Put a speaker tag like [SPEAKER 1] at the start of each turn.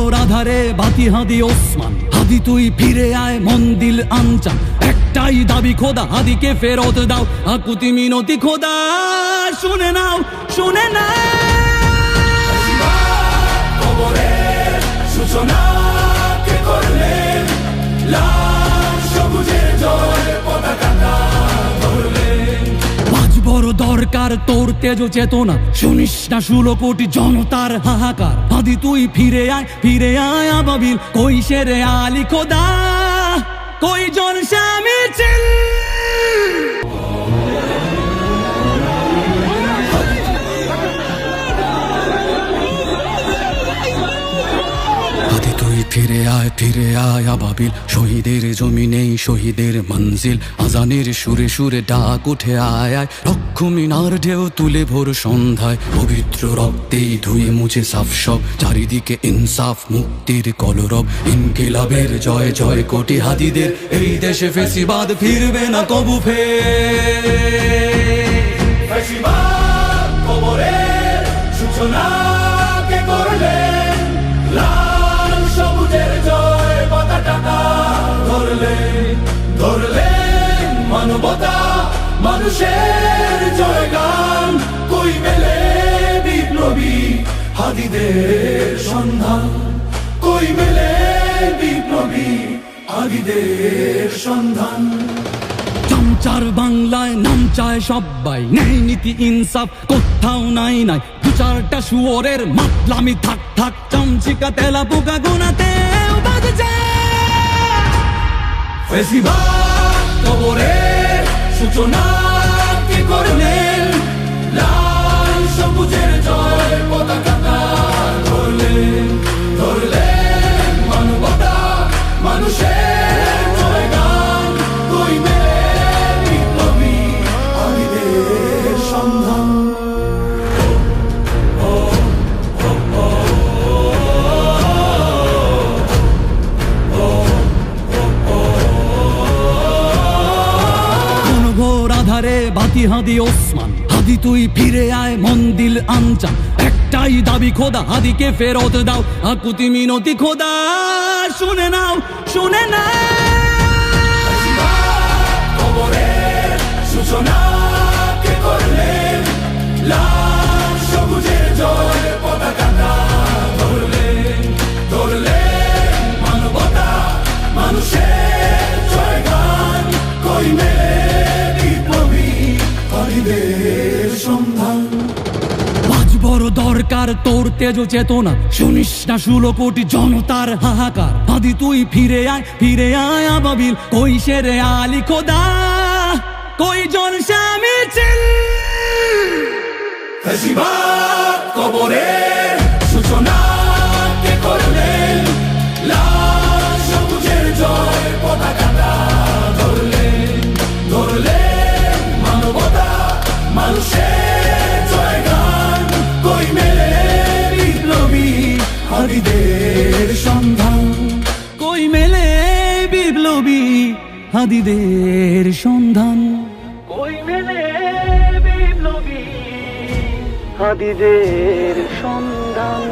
[SPEAKER 1] ঘোর আধারে বাতি হাদি ওসমান, হাদি তুই ফিরে আয় মন দিল আনচান। একটাই দাবি খোদা, হাদিকে ফেরত দাও, আকুতি মিনতি খোদা শুনে নাও, শুনে নাও।
[SPEAKER 2] কবরের সূচনা কে করলেন, লাল সবুজের জয় পতাকাটা ধরলেন।
[SPEAKER 1] আজ বড় দরকার তোর তেজ চেতনা, শুনিস না 16 কোটি জনতার হাহাকার। হাদি তুই ফিরে আয়, ফিরে আয় আবাবিল, কই শেরে আলী খোদা, কই জন স্বামী চিল। হাদি তুই ফিরে আয়, ফিরে আয় আবাবিল, শহীদের জমিনেই শহীদের মঞ্জিল। আজানের সুরে সুরে ডাক উঠে আয় আয়, রক্ষ মিনার ঢেউ তুলে ভোর সন্ধ্যায়। পবিত্র রক্তেই ধুয়ে মুছে সাফ সব, চারিদিকে ইনসাফ মুক্তির কলরব। ইনকিলাবের জয় জয় কোটি হাদিদের, এই দেশে ফেসিবাদ ফিরবে না কবু
[SPEAKER 2] ফেসিবাদ কবরের সূচনা কে করলেন, লাল সবুজের জয় পতাকাটা ধরলেন। ধরলেন মানবতা মানুষের জয়গান, কই মেলে বিপ্লবী হাদিদের সন্ধান, কই মেলে বিপ্লবী হাদিদের সন্ধান।
[SPEAKER 1] চামচার বাংলায় নাম চায় সবাই, ন্যায় নীতি ইনসাফ কোথাও নাই নাই। দু চারটা শুয়োরের মাতলামি থাক থাক, চামচিকা তেলা পোকা গোনাতে বাজছে।
[SPEAKER 2] ফেসিবাদ কবরের সূচনা কে করলেন, লাল সবুজের জয় পতাকাটা ধরলেন। ধরলেন মানবতা মানুষের জয়গান, কই মেলে বিপ্লবী হাদিদের সন্ধান।
[SPEAKER 1] ঘোর আধারে বাতি হাদি ওসমান, হাদি তুই ফিরে আয় মন দিল আনচান। একটাই দাবি খোদা, হাদিকে ফেরত দাও, আকুতি মিনতি খোদা শুনে নাও, শুনে নাও।
[SPEAKER 2] কবরের সূচনা কে করলেন, লাল সবুজের জয় পতাকাটা ধরলেন। ধরলেন মানবতা মানুষের জয়গান, কই মেলে বিপ্লবী হাদিদের সন্ধান।
[SPEAKER 1] আজ বড় দরকার তোর তেজ চেতনা, শুনিস না 16 কোটি জনতার হাহাকার। হাদি তুই ফিরে আয়, ফিরে আয় আবাবিল, কই শেরে আলী খোদা, কই জন স্বামী চিল।
[SPEAKER 2] ফেসিবাদ কবরের সূচনা কে করলেন, লাল সবুজের জয় পতাকাটা ধরলেন। ধরলেন মানবতা মানুষের জয়গান, কই মেলে বিপ্লবী হাদিদের সন্ধান,
[SPEAKER 1] কই মেলে বিপ্লবী হাদিদের সন্ধান,
[SPEAKER 3] কই মেলে বিপ্লবী হাদিদের সন্ধান।